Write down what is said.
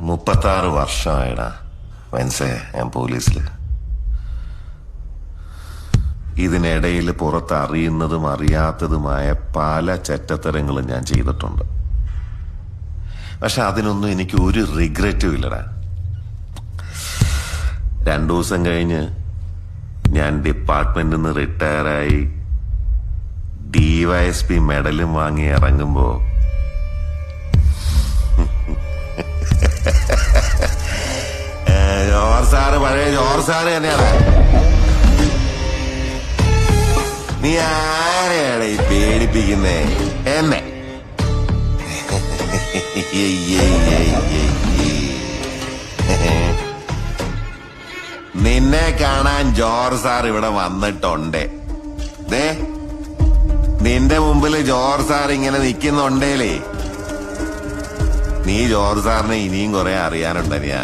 36 വർഷമായിടാ മനസ്സേ ഞാൻ പോലീസില്. ഇതിനിടയിൽ പുറത്ത് അറിയുന്നതും അറിയാത്തതുമായ പല ചെറ്റത്തരങ്ങളും ഞാൻ ചെയ്തിട്ടുണ്ട്. പക്ഷെ അതിനൊന്നും എനിക്ക് ഒരു റിഗ്രറ്റും ഇല്ലടാ. 2 ദിവസം കഴിഞ്ഞ് ഞാൻ ഡിപ്പാർട്ട്മെന്റിൽ നിന്ന് റിട്ടയറായി DYSP മെഡലും വാങ്ങി ഇറങ്ങുമ്പോ ജോർജ് സാറ് പഴയ ജോർജ് സാറ് തന്നെയാണ്. നീ ആരെയാണ് ഈ പേടിപ്പിക്കുന്നേ? എന്നെ നിന്നെ കാണാൻ ജോർജ് സാർ ഇവിടെ വന്നിട്ടുണ്ട്. ദേ നിന്റെ മുമ്പിൽ ജോർജ് സാർ ഇങ്ങനെ നിൽക്കുന്നുണ്ടേലേ, നീ ജോർജ് സാറിനെ ഇനിയും കുറെ അറിയാനുണ്ടനിയാ.